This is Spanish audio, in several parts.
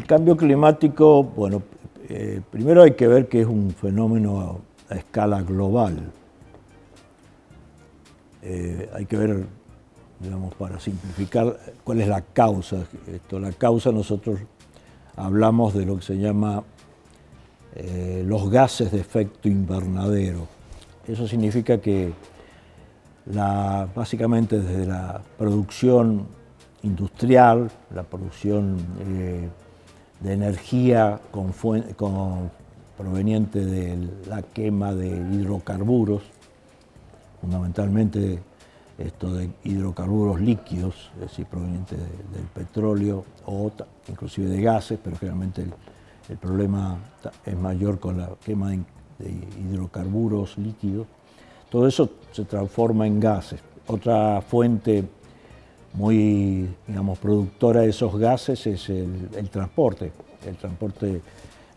cambio climático, bueno, primero hay que ver que es un fenómeno a escala global. Hay que ver, digamos, para simplificar, cuál es la causa. La causa, nosotros hablamos de lo que se llama los gases de efecto invernadero. Eso significa que básicamente desde la producción industrial, la producción de energía proveniente de la quema de hidrocarburos, fundamentalmente de hidrocarburos líquidos, es decir, provenientes del petróleo o inclusive de gases, pero generalmente el problema es mayor con la quema de hidrocarburos líquidos. Todo eso se transforma en gases. Otra fuente muy, digamos, productora de esos gases es el transporte. El transporte,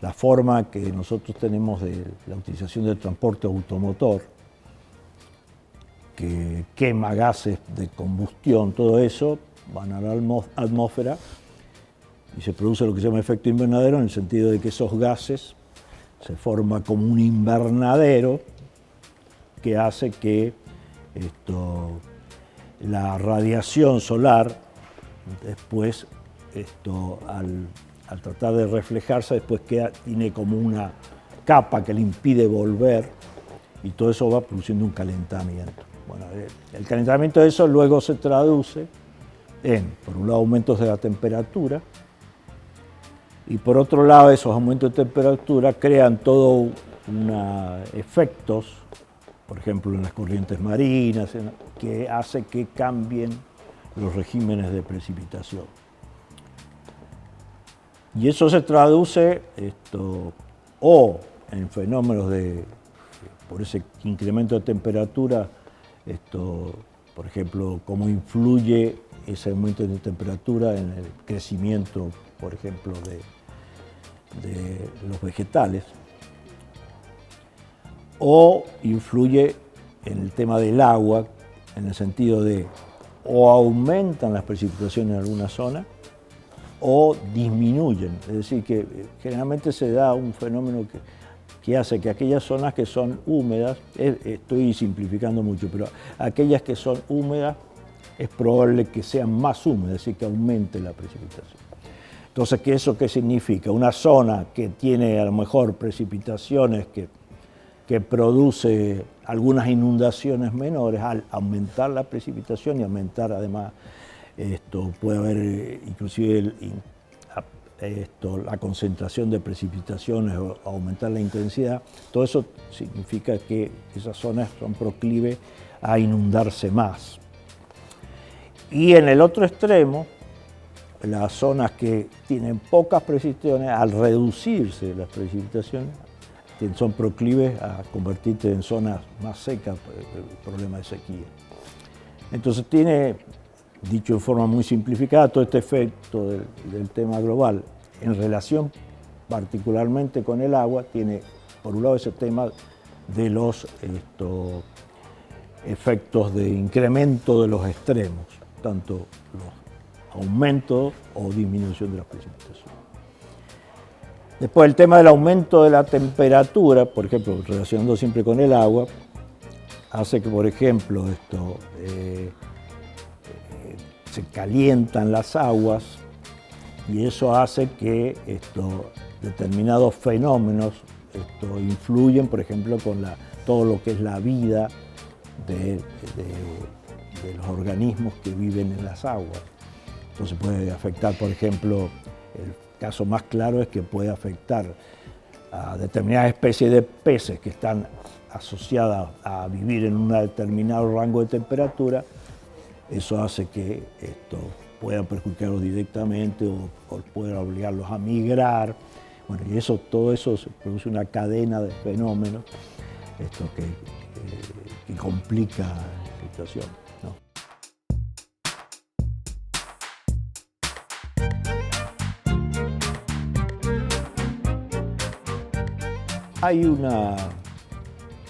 la forma que nosotros tenemos de la utilización del transporte automotor, que quema gases de combustión, todo eso van a la atmósfera y se produce lo que se llama efecto invernadero, en el sentido de que esos gases se forman como un invernadero que hace que la radiación solar después, al tratar de reflejarse, después tiene como una capa que le impide volver y todo eso va produciendo un calentamiento. Bueno, el calentamiento de eso luego se traduce en, por un lado, aumentos de la temperatura y por otro lado, esos aumentos de temperatura crean todos efectos, por ejemplo, en las corrientes marinas, que hace que cambien los regímenes de precipitación. Y eso se traduce o en fenómenos por ese incremento de temperatura, por ejemplo, cómo influye ese aumento de temperatura en el crecimiento, por ejemplo, de los vegetales, o influye en el tema del agua, en el sentido de o aumentan las precipitaciones en alguna zona o disminuyen. Es decir, que generalmente se da un fenómeno que hace que aquellas zonas que son húmedas, estoy simplificando mucho, pero aquellas que son húmedas es probable que sean más húmedas, es decir, que aumente la precipitación. Entonces, ¿eso qué significa? Una zona que tiene a lo mejor precipitaciones que produce algunas inundaciones menores, al aumentar la precipitación y aumentar además, puede haber inclusive la concentración de precipitaciones o aumentar la intensidad, todo eso significa que esas zonas son proclives a inundarse más. Y en el otro extremo, las zonas que tienen pocas precipitaciones, al reducirse las precipitaciones, son proclives a convertirse en zonas más secas por el problema de sequía. Entonces tiene, dicho en forma muy simplificada, todo este efecto del tema global en relación particularmente con el agua, tiene por un lado ese tema de los efectos de incremento de los extremos, tanto los aumentos o disminución de las precipitaciones. Después el tema del aumento de la temperatura, por ejemplo, relacionando siempre con el agua, hace que, por ejemplo, se calientan las aguas y eso hace que determinados fenómenos influyen, por ejemplo, con todo lo que es la vida de los organismos que viven en las aguas. Entonces puede afectar, por ejemplo, el caso más claro es que puede afectar a determinadas especies de peces que están asociadas a vivir en un determinado rango de temperatura. Eso hace que pueda perjudicarlos directamente o pueda obligarlos a migrar. Bueno, y todo eso se produce una cadena de fenómenos que complica la situación, ¿no? Hay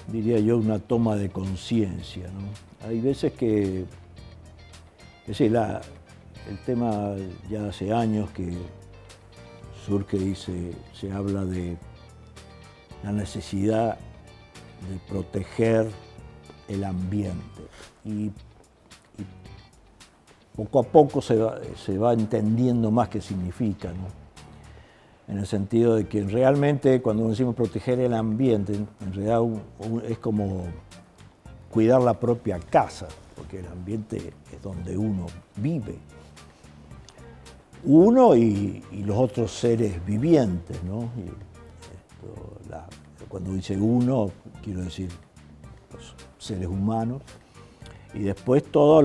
diría yo, una toma de conciencia, ¿no? Hay veces que, es decir, el tema ya hace años que surge y se habla de la necesidad de proteger el ambiente. Y poco a poco se va entendiendo más qué significa, ¿no? En el sentido de que realmente cuando decimos proteger el ambiente, en realidad es como cuidar la propia casa, porque el ambiente es donde uno vive. Uno y los otros seres vivientes, ¿no? Cuando dice uno, quiero decir los seres humanos, y después todos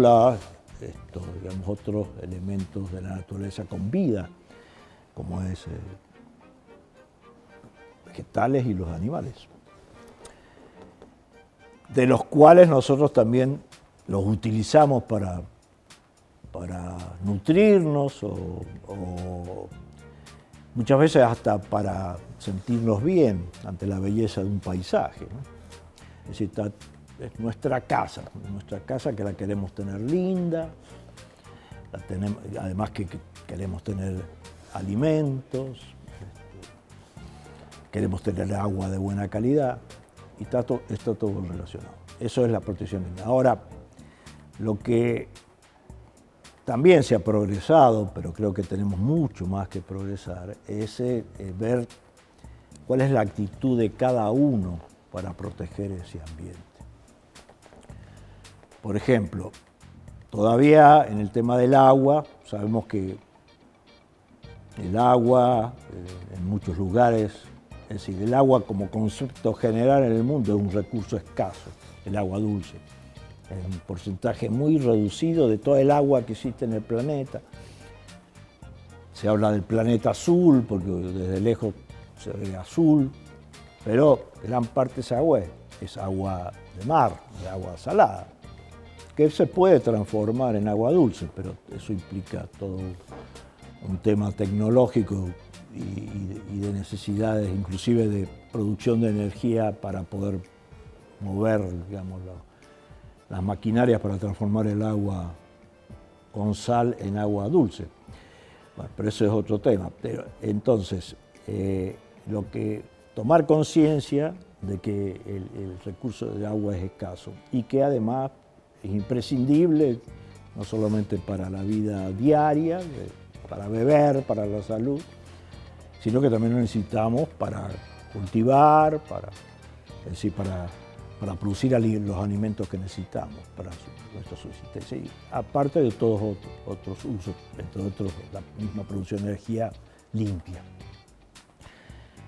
digamos, otros elementos de la naturaleza con vida, como es vegetales y los animales, de los cuales nosotros también los utilizamos para nutrirnos o muchas veces hasta para sentirnos bien ante la belleza de un paisaje, ¿no? Es decir, es nuestra casa que la queremos tener linda, además que queremos tener alimentos, queremos tener agua de buena calidad y está todo relacionado. Eso es la protección. Ahora, lo que también se ha progresado, pero creo que tenemos mucho más que progresar, es ver cuál es la actitud de cada uno para proteger ese ambiente. Por ejemplo, todavía en el tema del agua, sabemos que el agua en muchos lugares, es decir, el agua como concepto general en el mundo es un recurso escaso, el agua dulce. Es un porcentaje muy reducido de toda el agua que existe en el planeta. Se habla del planeta azul, porque desde lejos se ve azul, pero gran parte de esa agua es agua de mar, de agua salada, que se puede transformar en agua dulce, pero eso implica todo un tema tecnológico y de necesidades, inclusive de producción de energía para poder mover, digamos, las maquinarias para transformar el agua con sal en agua dulce. Bueno, pero eso es otro tema. Pero, entonces, tomar conciencia de que el recurso de agua es escaso y que además es imprescindible no solamente para la vida diaria, para beber, para la salud, sino que también lo necesitamos para cultivar, es decir, para producir los alimentos que necesitamos para nuestra subsistencia, y aparte de todos otros usos, entre otros la misma producción de energía limpia.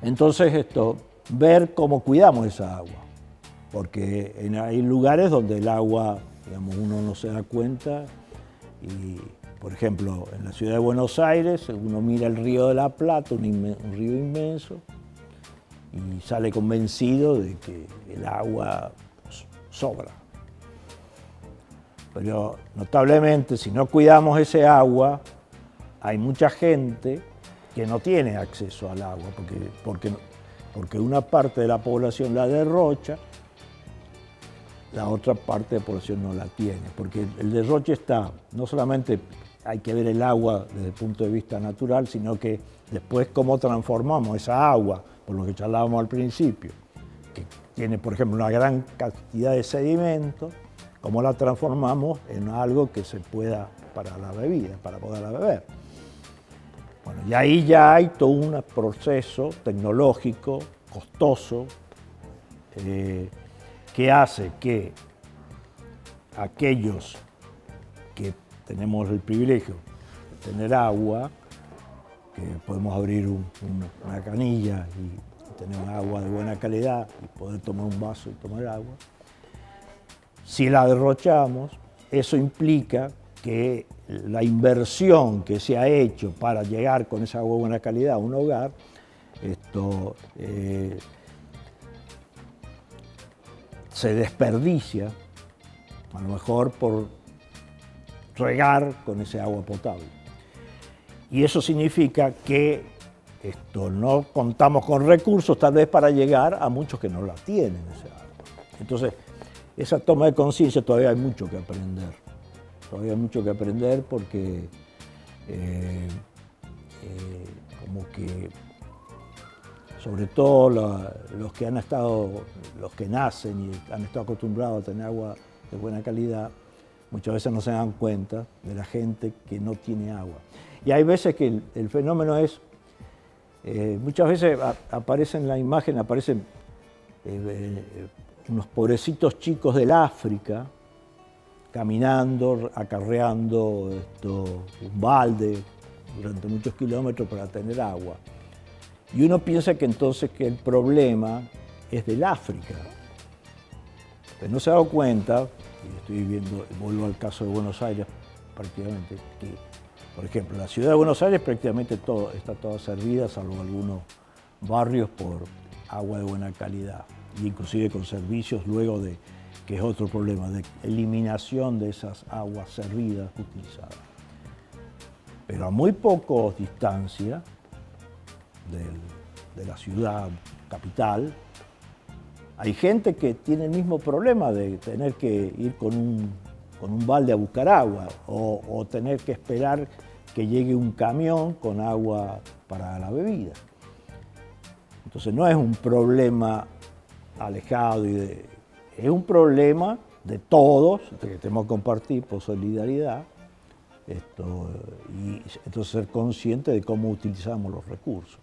Entonces, ver cómo cuidamos esa agua, porque hay lugares donde el agua, digamos, uno no se da cuenta, y por ejemplo, en la ciudad de Buenos Aires, uno mira el río de la Plata, un río inmenso, y sale convencido de que el agua sobra. Pero notablemente, si no cuidamos ese agua, hay mucha gente que no tiene acceso al agua, porque una parte de la población la derrocha, la otra parte de la población no la tiene, porque el derroche está, no solamente hay que ver el agua desde el punto de vista natural, sino que después cómo transformamos esa agua, por lo que charlábamos al principio, que tiene, por ejemplo, una gran cantidad de sedimentos, cómo la transformamos en algo que se pueda para la bebida, para poderla beber. Bueno, y ahí ya hay todo un proceso tecnológico, costoso, que hace que aquellos que tenemos el privilegio de tener agua, que podemos abrir una canilla y tener agua de buena calidad y poder tomar un vaso y tomar agua. Si la derrochamos, eso implica que la inversión que se ha hecho para llegar con esa agua de buena calidad a un hogar, se desperdicia, a lo mejor por regar con ese agua potable. Y eso significa que no contamos con recursos tal vez para llegar a muchos que no la tienen ese agua. Entonces, esa toma de conciencia todavía hay mucho que aprender. Todavía hay mucho que aprender porque, como que sobre todo los que nacen y han estado acostumbrados a tener agua de buena calidad, muchas veces no se dan cuenta de la gente que no tiene agua. Y hay veces que el fenómeno es, muchas veces aparece en la imagen, aparecen unos pobrecitos chicos del África, caminando, acarreando un balde durante muchos kilómetros para tener agua. Y uno piensa que entonces que el problema es del África. Pero no se ha dado cuenta, y estoy viendo, vuelvo al caso de Buenos Aires prácticamente, que, por ejemplo, la ciudad de Buenos Aires prácticamente está toda servida, salvo algunos barrios, por agua de buena calidad, e inclusive con servicios luego de, que es otro problema, de eliminación de esas aguas servidas utilizadas. Pero a muy poca distancia de la ciudad capital, hay gente que tiene el mismo problema de tener que ir con un balde a buscar agua o tener que esperar que llegue un camión con agua para la bebida. Entonces no es un problema alejado, es un problema de todos, que tenemos que compartir por solidaridad, y entonces ser consciente de cómo utilizamos los recursos.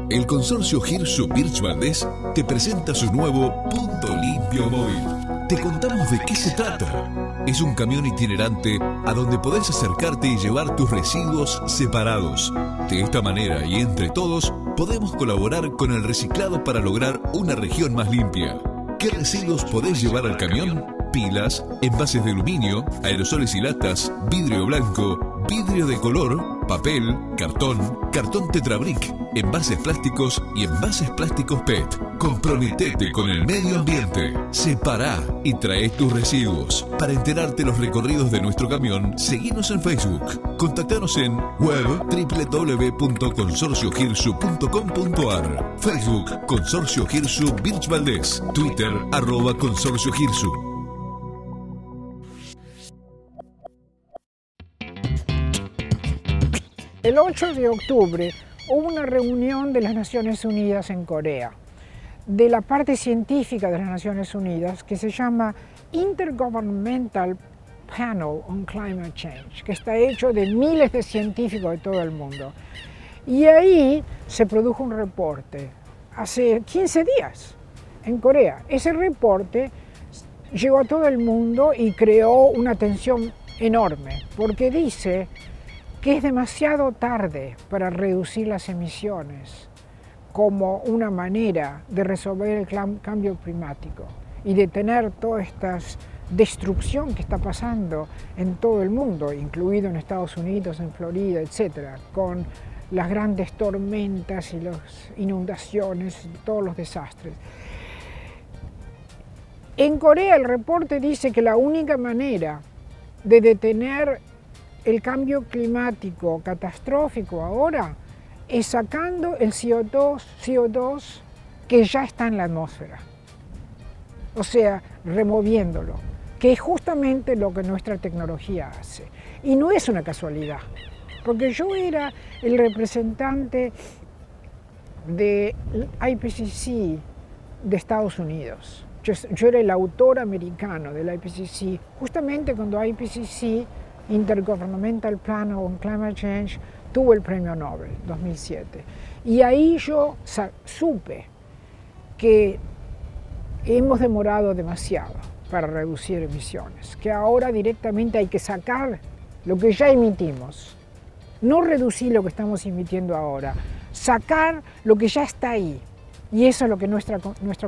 El consorcio Hirsu Birch Valdés te presenta su nuevo Punto Limpio Móvil. Te contamos de qué se trata. Es un camión itinerante a donde podés acercarte y llevar tus residuos separados. De esta manera y entre todos podemos colaborar con el reciclado para lograr una región más limpia. ¿Qué residuos podés llevar al camión? Pilas, envases de aluminio, aerosoles y latas, vidrio blanco, vidrio de color, papel, cartón tetrabric, envases plásticos y envases plásticos PET. Comprometete con el medio ambiente. Separá y trae tus residuos. Para enterarte los recorridos de nuestro camión, seguinos en Facebook. Contactanos en web www.consorciohirsu.com.ar, Facebook Consorcio Hirsu Birch Valdés, Twitter @Consorcio Hirsu. El 8 de octubre hubo una reunión de las Naciones Unidas en Corea, de la parte científica de las Naciones Unidas, que se llama Intergovernmental Panel on Climate Change, que está hecho de miles de científicos de todo el mundo. Y ahí se produjo un reporte hace 15 días en Corea. Ese reporte llegó a todo el mundo y creó una tensión enorme, porque dice que es demasiado tarde para reducir las emisiones como una manera de resolver el cambio climático y detener toda esta destrucción que está pasando en todo el mundo, incluido en Estados Unidos, en Florida, etcétera, con las grandes tormentas y las inundaciones y todos los desastres. En Corea el reporte dice que la única manera de detener el cambio climático catastrófico ahora es sacando el CO2 que ya está en la atmósfera, o sea, removiéndolo, que es justamente lo que nuestra tecnología hace. Y no es una casualidad, porque yo era el representante del IPCC de Estados Unidos. Yo era el autor americano del IPCC, justamente cuando IPCC, Intergovernmental Panel on Climate Change, tuvo el premio Nobel 2007. Y ahí yo supe que hemos demorado demasiado para reducir emisiones, que ahora directamente hay que sacar lo que ya emitimos, no reducir lo que estamos emitiendo ahora, sacar lo que ya está ahí. Y eso es lo que nuestra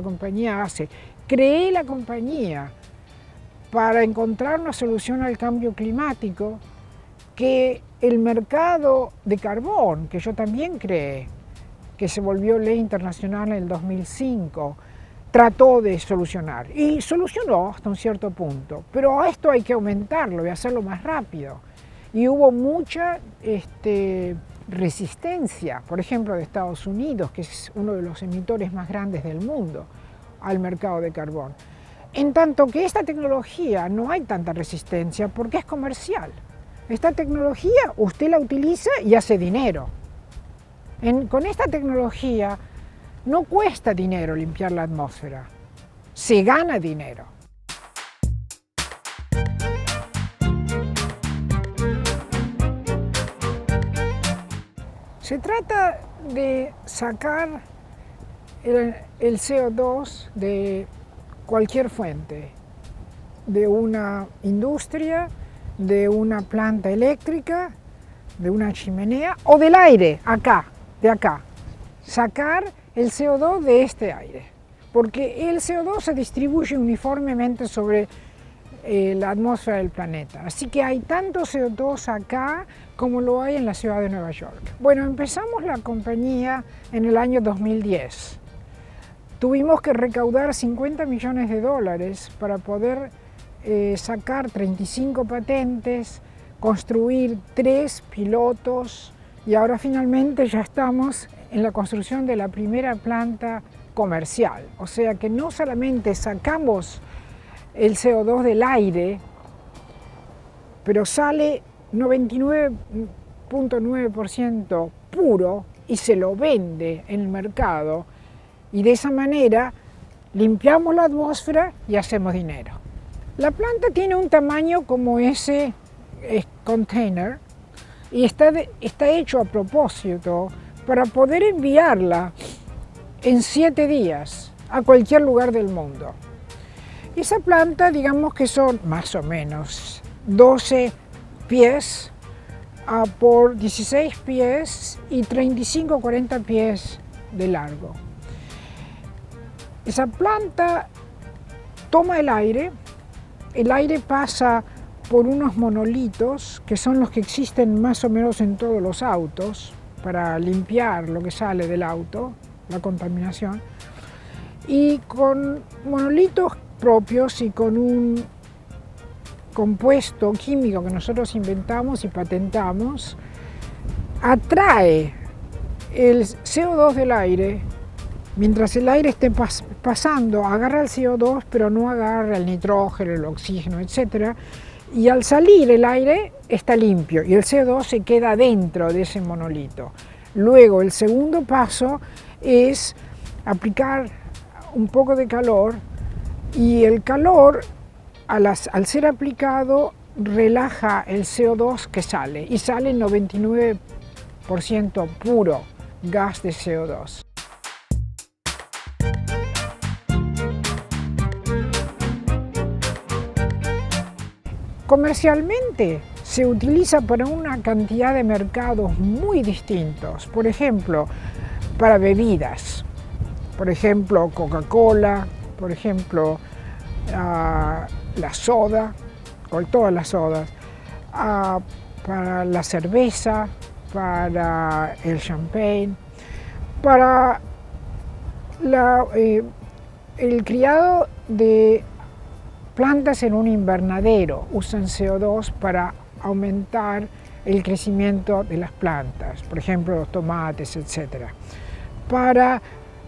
compañía hace. Creé la compañía para encontrar una solución al cambio climático que el mercado de carbón, que yo también creé, que se volvió ley internacional en el 2005, trató de solucionar. Y solucionó hasta un cierto punto, pero a esto hay que aumentarlo y hacerlo más rápido. Y hubo mucha resistencia, por ejemplo, de Estados Unidos, que es uno de los emisores más grandes del mundo al mercado de carbón. En tanto que esta tecnología no hay tanta resistencia porque es comercial. Esta tecnología usted la utiliza y hace dinero. Con esta tecnología no cuesta dinero limpiar la atmósfera, se gana dinero. Se trata de sacar el CO2 de cualquier fuente, de una industria, de una planta eléctrica, de una chimenea o del aire, de acá. Sacar el CO2 de este aire, porque el CO2 se distribuye uniformemente sobre la atmósfera del planeta. Así que hay tanto CO2 acá como lo hay en la ciudad de Nueva York. Bueno, empezamos la compañía en el año 2010. Tuvimos que recaudar $50 millones para poder sacar 35 patentes, construir 3 pilotos y ahora finalmente ya estamos en la construcción de la primera planta comercial. O sea que no solamente sacamos el CO2 del aire, pero sale 99.9% puro y se lo vende en el mercado y de esa manera limpiamos la atmósfera y hacemos dinero. La planta tiene un tamaño como ese container y está hecho a propósito para poder enviarla en 7 días a cualquier lugar del mundo. Esa planta, digamos que son más o menos 12 pies por 16 pies y 35 o 40 pies de largo. Esa planta toma el aire pasa por unos monolitos que son los que existen más o menos en todos los autos para limpiar lo que sale del auto, la contaminación, y con monolitos propios y con un compuesto químico que nosotros inventamos y patentamos, atrae el CO2 del aire. Mientras el aire esté pasando, agarra el CO2, pero no agarra el nitrógeno, el oxígeno, etc. Y al salir el aire está limpio y el CO2 se queda dentro de ese monolito. Luego el segundo paso es aplicar un poco de calor y el calor al ser aplicado relaja el CO2 que sale y sale 99% puro gas de CO2. Comercialmente se utiliza para una cantidad de mercados muy distintos, por ejemplo, para bebidas, por ejemplo Coca-Cola, por ejemplo la soda, o todas las sodas, para la cerveza, para el champagne, para el criado de plantas en un invernadero, usan CO2 para aumentar el crecimiento de las plantas, por ejemplo los tomates, etc. Para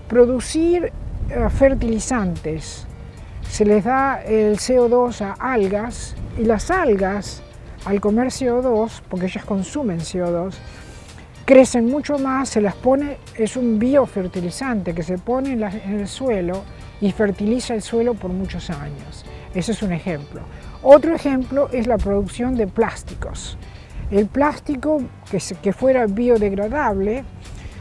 producir fertilizantes se les da el CO2 a algas y las algas al comer CO2, porque ellas consumen CO2, crecen mucho más, se las pone, es un biofertilizante que se pone en el suelo y fertiliza el suelo por muchos años. Ese es un ejemplo. Otro ejemplo es la producción de plásticos. El plástico que fuera biodegradable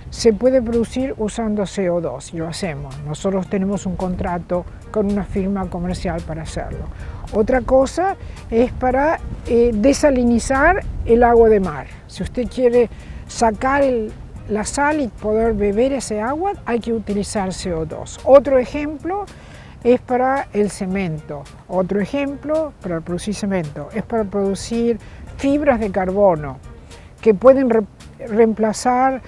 se puede producir usando CO2 y lo hacemos. Nosotros tenemos un contrato con una firma comercial para hacerlo. Otra cosa es para desalinizar el agua de mar. Si usted quiere sacar la sal y poder beber ese agua, hay que utilizar CO2. Otro ejemplo es para el cemento. Otro ejemplo para producir cemento es para producir fibras de carbono que pueden reemplazar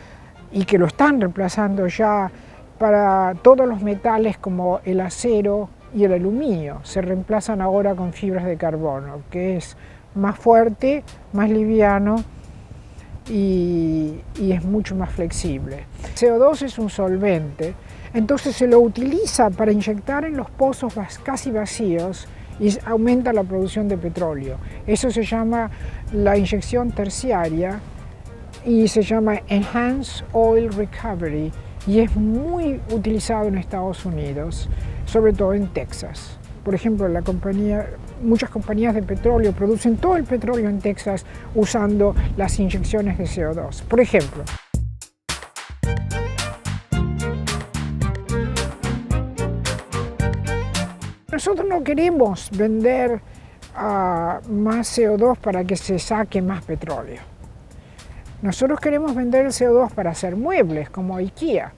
y que lo están reemplazando ya para todos los metales como el acero y el aluminio. Se reemplazan ahora con fibras de carbono, que es más fuerte, más liviano y es mucho más flexible. CO2 es un solvente, entonces se lo utiliza para inyectar en los pozos casi vacíos y aumenta la producción de petróleo. Eso se llama la inyección terciaria y se llama Enhanced Oil Recovery y es muy utilizado en Estados Unidos, sobre todo en Texas. Por ejemplo, muchas compañías de petróleo producen todo el petróleo en Texas usando las inyecciones de CO2. Por ejemplo, nosotros no queremos vender más CO2 para que se saque más petróleo. Nosotros queremos vender el CO2 para hacer muebles como IKEA,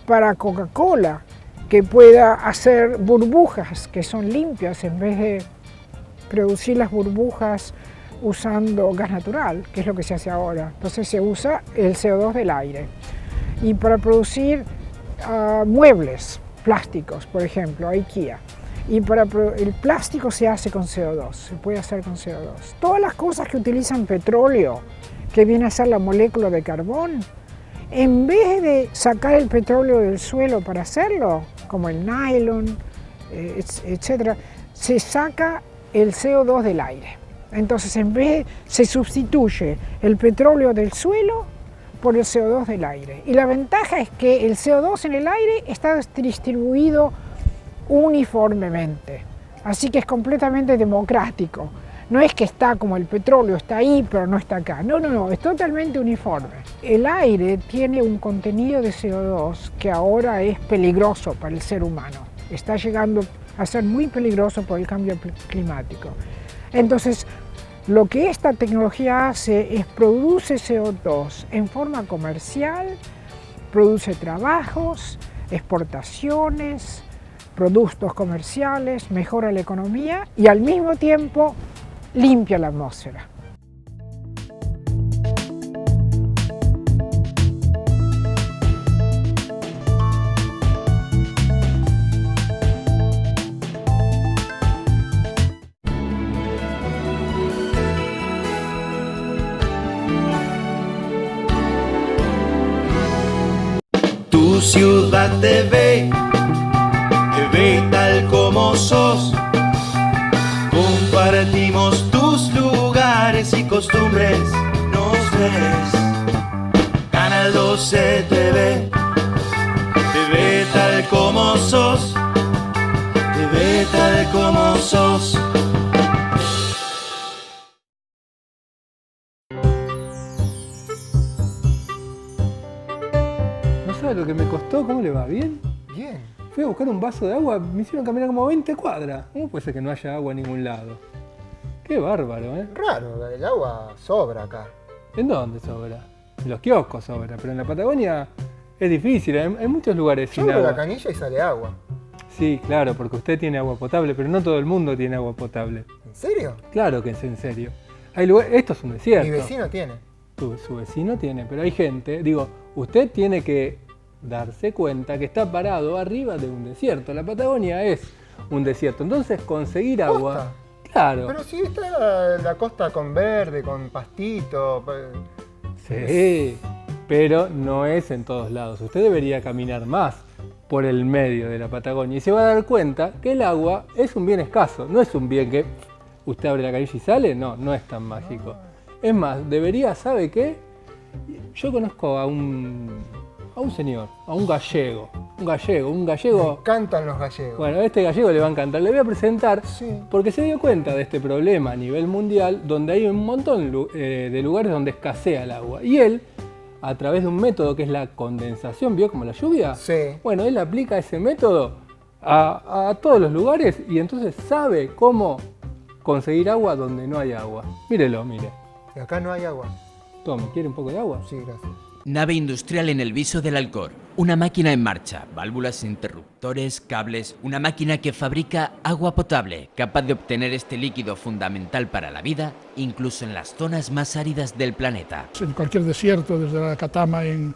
para Coca-Cola, que pueda hacer burbujas que son limpias en vez de producir las burbujas usando gas natural, que es lo que se hace ahora. Entonces se usa el CO2 del aire. Y para producir muebles plásticos, por ejemplo, IKEA. Y el plástico se hace con CO2, se puede hacer con CO2. Todas las cosas que utilizan petróleo, que viene a ser la molécula de carbón, en vez de sacar el petróleo del suelo para hacerlo, como el nylon, etc., se saca el CO2 del aire. Entonces, se sustituye el petróleo del suelo por el CO2 del aire. Y la ventaja es que el CO2 en el aire está distribuido uniformemente, así que es completamente democrático. No es que está como el petróleo, está ahí pero no está acá. No, es totalmente uniforme. El aire tiene un contenido de CO2 que ahora es peligroso para el ser humano. Está llegando a ser muy peligroso por el cambio climático. Entonces, lo que esta tecnología hace es produce CO2 en forma comercial, produce trabajos, exportaciones, productos comerciales, mejora la economía y al mismo tiempo limpia la atmósfera. Tu ciudad te ve tal como sos. Compartimos tus lugares y costumbres, nos ves. Canal 12 te ve tal como sos, te ve tal como sos. ¿No sabe lo que me costó? ¿Cómo le va? ¿Bien? Bien. Fui a buscar un vaso de agua, me hicieron caminar como 20 cuadras. ¿Cómo puede ser que no haya agua en ningún lado? Qué bárbaro, ¿eh? Raro, el agua sobra acá. ¿En dónde sobra? En los kioscos sobra, pero en la Patagonia es difícil, hay muchos lugares sin Yo abro agua. la canilla y sale agua. Sí, claro, porque usted tiene agua potable, pero no todo el mundo tiene agua potable. ¿En serio? Claro que es en serio. Hay lugares, esto es un desierto. Mi vecino tiene. Su vecino tiene, pero hay gente, digo, usted tiene que darse cuenta que está parado arriba de un desierto. La Patagonia es un desierto, entonces conseguir agua... ¿Posta? Claro. Pero sí está la costa con verde, con pastito. Sí, pero no es en todos lados. Usted debería caminar más por el medio de la Patagonia y se va a dar cuenta que el agua es un bien escaso. No es un bien que usted abre la canilla y sale, no es tan mágico. Es más, debería, ¿sabe qué? Yo conozco a un señor, a un gallego. Me encantan los gallegos. Bueno, a este gallego le va a encantar. Le voy a presentar Sí. porque se dio cuenta de este problema a nivel mundial, donde hay un montón de lugares donde escasea el agua. Y él, a través de un método que es la condensación, ¿vio como la lluvia? Sí. Bueno, él aplica ese método a todos los lugares y entonces sabe cómo conseguir agua donde no hay agua. Mírelo, mire. Y acá no hay agua. Tome, ¿quiere un poco de agua? Sí, gracias. Nave industrial en el Viso del Alcor. Una máquina en marcha, válvulas, interruptores, cables. Una máquina que fabrica agua potable, capaz de obtener este líquido fundamental para la vida, incluso en las zonas más áridas del planeta. En cualquier desierto, desde la Atacama en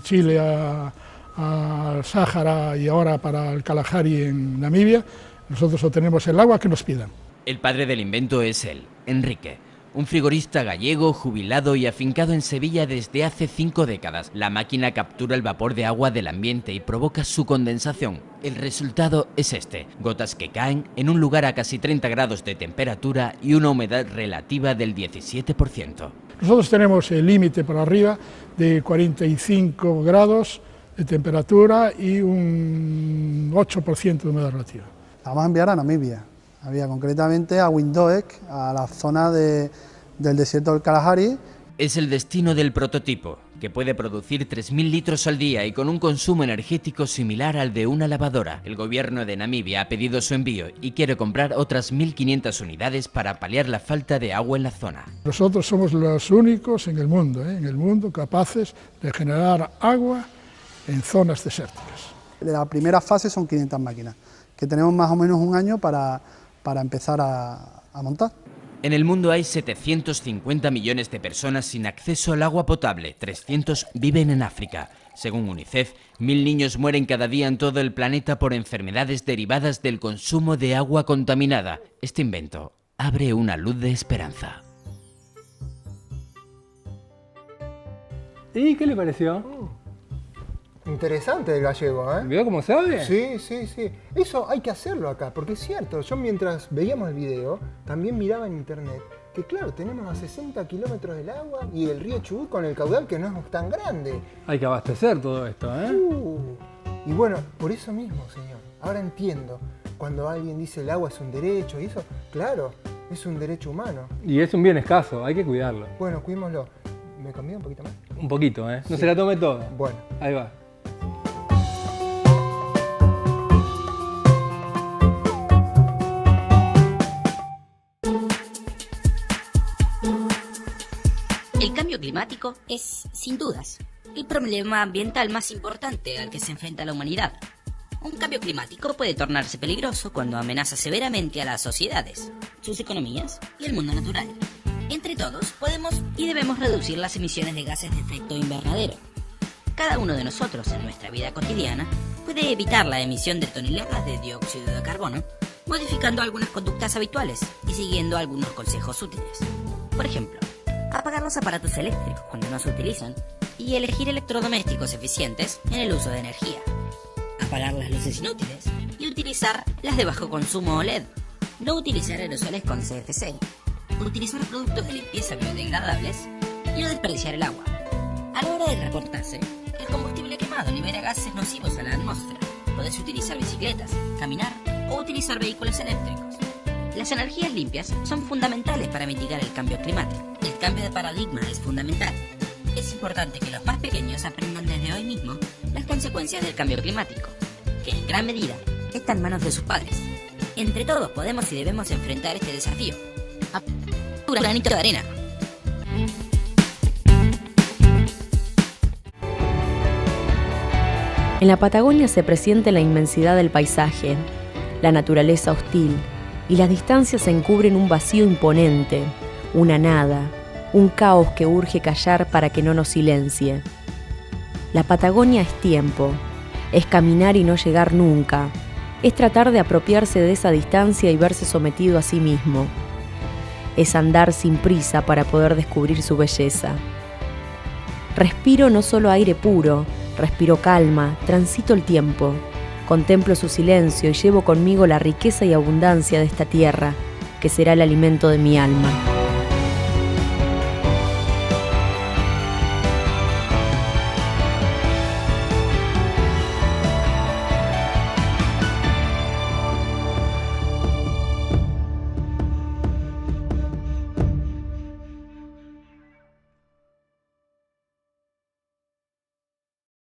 Chile al Sáhara y ahora para el Kalahari en Namibia, nosotros obtenemos el agua que nos pidan. El padre del invento es él, Enrique. un frigorista gallego jubilado y afincado en Sevilla desde hace 5 décadas. La máquina captura el vapor de agua del ambiente y provoca su condensación. El resultado es este, gotas que caen en un lugar a casi 30 grados de temperatura y una humedad relativa del 17%. Nosotros tenemos el límite por arriba de 45 grados de temperatura y un 8% de humedad relativa. La vamos a enviar a Namibia, concretamente a Windhoek, a la zona del desierto del Kalahari. Es el destino del prototipo, que puede producir 3.000 litros al día y con un consumo energético similar al de una lavadora. El gobierno de Namibia ha pedido su envío y quiere comprar otras 1.500 unidades para paliar la falta de agua en la zona. Nosotros somos los únicos en el mundo capaces de generar agua en zonas desérticas. La primera fase son 500 máquinas, que tenemos más o menos un año para empezar a montar. En el mundo hay 750 millones de personas sin acceso al agua potable, 300 viven en África. Según UNICEF, 1.000 niños mueren cada día en todo el planeta por enfermedades derivadas del consumo de agua contaminada. Este invento abre una luz de esperanza. ¿Y qué le pareció? Interesante el gallego, ¿eh? ¿Vio cómo sabe? Sí, sí, sí. Eso hay que hacerlo acá, porque es cierto, yo mientras veíamos el video, también miraba en internet que claro, tenemos a 60 kilómetros del agua y el río Chubut con el caudal que no es tan grande. Hay que abastecer todo esto, ¿eh? Y bueno, por eso mismo, señor, ahora entiendo, cuando alguien dice el agua es un derecho y eso, claro, es un derecho humano. Y es un bien escaso, hay que cuidarlo. Bueno, cuidémoslo. ¿Me cambió un poquito más? Un poquito, ¿eh? No Sí. se la tome toda. Bueno. Ahí va. El cambio climático es, sin dudas, el problema ambiental más importante al que se enfrenta la humanidad. Un cambio climático puede tornarse peligroso cuando amenaza severamente a las sociedades, sus economías y el mundo natural. Entre todos, podemos y debemos reducir las emisiones de gases de efecto invernadero. Cada uno de nosotros en nuestra vida cotidiana puede evitar la emisión de toneladas de dióxido de carbono, modificando algunas conductas habituales y siguiendo algunos consejos útiles. Por ejemplo, apagar los aparatos eléctricos cuando no se utilizan y elegir electrodomésticos eficientes en el uso de energía. Apagar las luces inútiles y utilizar las de bajo consumo OLED. No utilizar aerosoles con CFC. Utilizar productos de limpieza biodegradables y no desperdiciar el agua. A la hora de transportarse, el combustible quemado libera gases nocivos a la atmósfera. Podés utilizar bicicletas, caminar o utilizar vehículos eléctricos. Las energías limpias son fundamentales para mitigar el cambio climático. El cambio de paradigma es fundamental. Es importante que los más pequeños aprendan desde hoy mismo las consecuencias del cambio climático, que en gran medida está en manos de sus padres. Entre todos podemos y debemos enfrentar este desafío. Un granito de arena. En la Patagonia se presiente la inmensidad del paisaje, la naturaleza hostil, y las distancias encubren un vacío imponente, una nada, un caos que urge callar para que no nos silencie. La Patagonia es tiempo, es caminar y no llegar nunca, es tratar de apropiarse de esa distancia y verse sometido a sí mismo. Es andar sin prisa para poder descubrir su belleza. Respiro no solo aire puro, respiro calma, transito el tiempo, contemplo su silencio y llevo conmigo la riqueza y abundancia de esta tierra, que será el alimento de mi alma.